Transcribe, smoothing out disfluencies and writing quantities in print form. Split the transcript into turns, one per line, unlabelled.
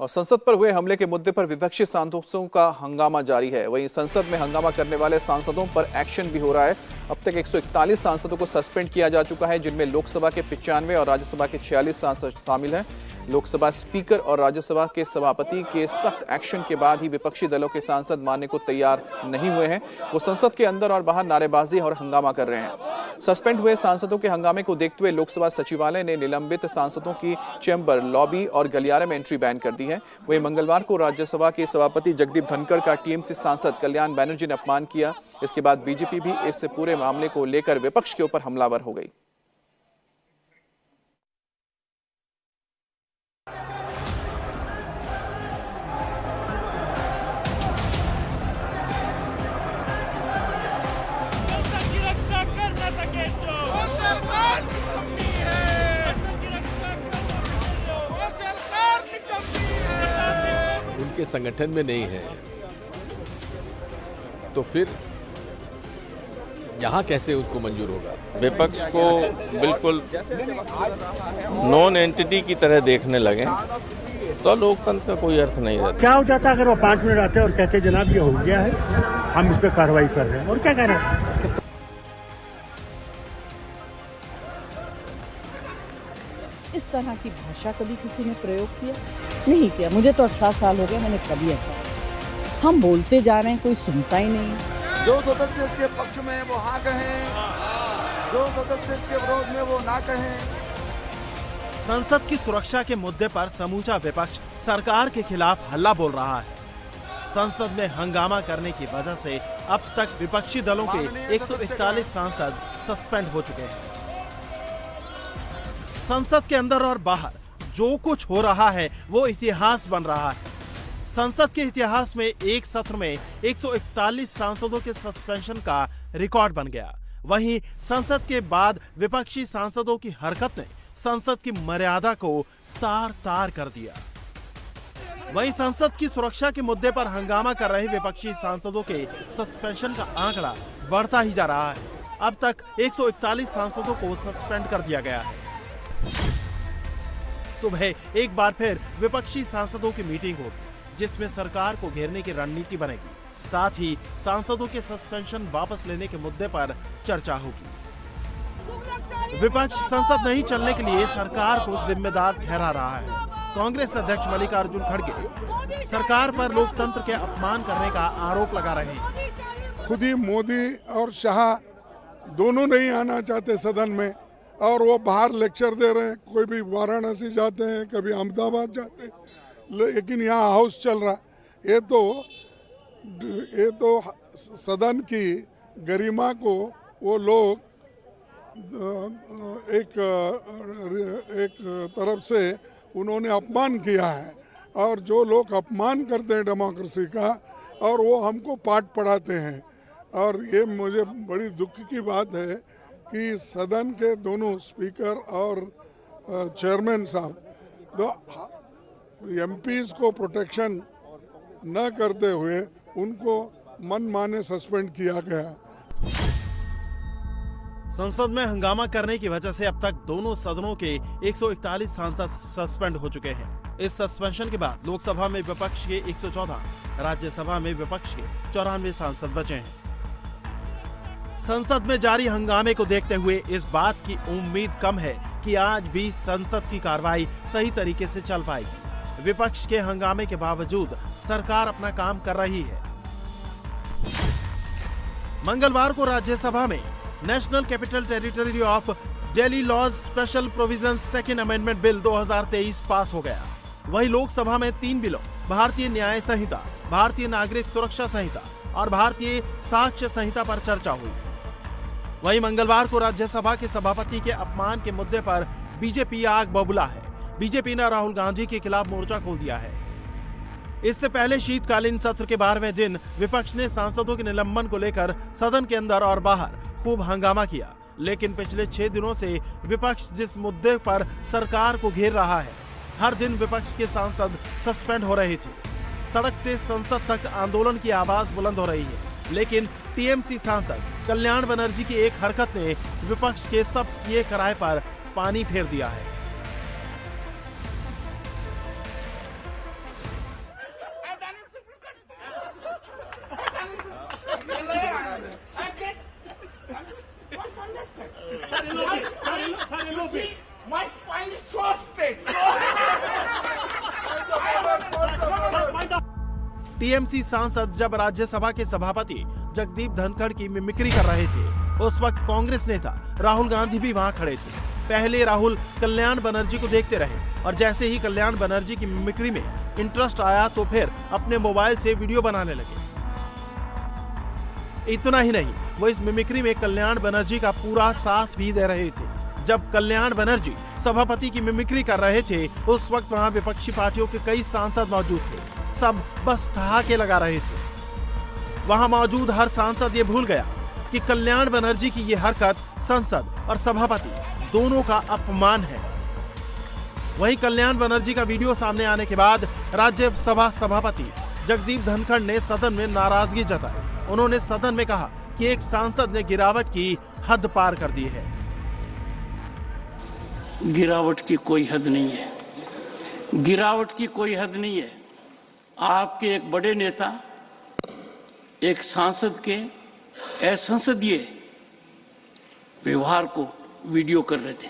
और संसद पर हुए हमले के मुद्दे पर विपक्षी सांसदों का हंगामा जारी है। वहीं संसद में हंगामा करने वाले सांसदों पर एक्शन भी हो रहा है। अब तक 141 सांसदों को सस्पेंड किया जा चुका है, जिनमें लोकसभा के 95 और राज्यसभा के 46 सांसद शामिल हैं। लोकसभा स्पीकर और राज्यसभा के सभापति के सख्त एक्शन के बाद ही विपक्षी दलों के सांसद मानने को तैयार नहीं हुए हैं। वो संसद के अंदर और बाहर नारेबाजी और हंगामा कर रहे हैं। सस्पेंड हुए सांसदों के हंगामे को देखते हुए लोकसभा सचिवालय ने निलंबित सांसदों की चैम्बर, लॉबी और गलियारे में एंट्री बैन कर दी है। वहीं मंगलवार को राज्यसभा के सभापति जगदीप धनखड़ का टीएमसी सांसद कल्याण बनर्जी ने अपमान किया। इसके बाद बीजेपी भी इस पूरे मामले को लेकर विपक्ष के ऊपर हमलावर हो गई।
उनके संगठन में नहीं है तो फिर यहाँ कैसे उसको मंजूर होगा?
विपक्ष को बिल्कुल नॉन एंटिटी की तरह देखने लगे तो लोकतंत्र का कोई अर्थ नहीं रहता।
क्या हो जाता अगर वो 5 मिनट आते और कहते जनाब ये हो गया है, हम इस पर कार्रवाई कर रहे हैं, और क्या कहना है?
इस तरह की भाषा कभी किसी ने प्रयोग किया नहीं किया। मुझे तो 18 साल हो गए, मैंने कभी ऐसा। हम बोलते जा रहे हैं, कोई सुनता ही नहीं।
जो सदस्य इसके पक्ष में वो हाँ कहें, जो सदस्य इसके विरोध में वो ना कहें।
संसद की सुरक्षा के मुद्दे पर समूचा विपक्ष सरकार के खिलाफ हल्ला बोल रहा है। संसद में हंगामा करने की वजह से अब तक विपक्षी दलों के 141 सांसद सस्पेंड हो चुके हैं। संसद के अंदर और बाहर जो कुछ हो रहा है वो इतिहास बन रहा है। संसद के इतिहास में एक सत्र में 141 सांसदों के सस्पेंशन का रिकॉर्ड बन गया। वहीं संसद के बाद विपक्षी सांसदों की हरकत ने संसद की मर्यादा को तार-तार कर दिया। वहीं संसद की सुरक्षा के मुद्दे पर हंगामा कर रहे विपक्षी सांसदों के सस्पेंशन का आंकड़ा बढ़ता ही जा रहा है। अब तक 141 सांसदों को सस्पेंड कर दिया गया है। सुबह एक बार फिर विपक्षी सांसदों की मीटिंग होगी, जिसमें सरकार को घेरने की रणनीति बनेगी। साथ ही सांसदों के सस्पेंशन वापस लेने के मुद्दे पर चर्चा होगी। विपक्ष संसद नहीं चलने के लिए सरकार को जिम्मेदार ठहरा रहा है। कांग्रेस अध्यक्ष मल्लिकार्जुन खड़गे सरकार पर लोकतंत्र के अपमान करने का आरोप लगा रहे हैं।
खुद ही मोदी और शाह दोनों नहीं आना चाहते सदन में, और वो बाहर लेक्चर दे रहे हैं। कोई भी वाराणसी जाते हैं, कभी अहमदाबाद जाते हैं, लेकिन यहाँ हाउस चल रहा। ये तो सदन की गरिमा को वो लोग एक तरफ से उन्होंने अपमान किया है। और जो लोग अपमान करते हैं डेमोक्रेसी का, और वो हमको पाठ पढ़ाते हैं। और ये मुझे बड़ी दुख की बात है कि सदन के दोनों स्पीकर और चेयरमैन साहब दो एमपीज को प्रोटेक्शन न करते हुए उनको मनमाने सस्पेंड किया गया।
संसद में हंगामा करने की वजह से अब तक दोनों सदनों के 141 सांसद सस्पेंड हो चुके हैं। इस सस्पेंशन के बाद लोकसभा में विपक्ष के 114, राज्यसभा में विपक्ष के 94 सांसद बचे हैं। संसद में जारी हंगामे को देखते हुए इस बात की उम्मीद कम है कि आज भी संसद की कार्रवाई सही तरीके से चल पाएगी। विपक्ष के हंगामे के बावजूद सरकार अपना काम कर रही है। मंगलवार को राज्यसभा में national capital territory of Delhi laws special provisions second amendment bill 2023 pass हो गया। वहीं लोकसभा में 3 बिलों, भारतीय न्याय संहिता, भारतीय नागरिक सुरक्षा संहिता और भारतीय साक्ष्य संहिता पर चर्चा हुई। वहीं मंगलवार को राज्यसभा के सभापति के अपमान के मुद्दे पर बीजेपी आग बबूला है। बीजेपी ने राहुल गांधी के खिलाफ मोर्चा खोल दिया है। इससे पहले शीतकालीन सत्र के 12वें दिन विपक्ष ने सांसदों के निलंबन को लेकर सदन के अंदर और बाहर खूब हंगामा किया। लेकिन पिछले 6 दिनों से विपक्ष जिस मुद्दे पर सरकार को घेर रहा है, हर दिन विपक्ष के सांसद सस्पेंड हो रहे थे। सड़क से संसद तक आंदोलन की आवाज बुलंद हो रही है, लेकिन टीएमसी सांसद कल्याण बनर्जी की एक हरकत ने विपक्ष के सब किए कराए पर पानी फेर दिया है। टीएमसी सांसद जब राज्यसभा के सभापति जगदीप धनखड़ की मिमिक्री कर रहे थे, उस वक्त कांग्रेस नेता राहुल गांधी भी वहां खड़े थे। पहले राहुल कल्याण बनर्जी को देखते रहे और जैसे ही कल्याण बनर्जी की मिमिक्री में इंटरेस्ट आया तो फिर अपने मोबाइल से वीडियो बनाने लगे। इतना ही नहीं, वो इस मिमिक्री में कल्याण बनर्जी का पूरा साथ भी दे रहे थे। जब कल्याण बनर्जी सभापति की मिमिक्री कर रहे थे, उस वक्त वहां विपक्षी पार्टियों के कई सांसद मौजूद थे। सब बस ठहाके लगा रहे थे। वहां मौजूद हर सांसद ये भूल गया कि कल्याण बनर्जी की ये हरकत संसद और सभापति दोनों का अपमान है। वहीं कल्याण बनर्जी का वीडियो सामने आने के बाद राज्यसभा सभापति जगदीप धनखड़ ने सदन में नाराजगी जताई। उन्होंने सदन में कहा कि एक सांसद ने गिरावट की हद पार कर दी है।
गिरावट की कोई हद नहीं है, गिरावट की कोई हद नहीं है। आपके एक बड़े नेता एक सांसद के असंसदीय व्यवहार को वीडियो कर रहे थे।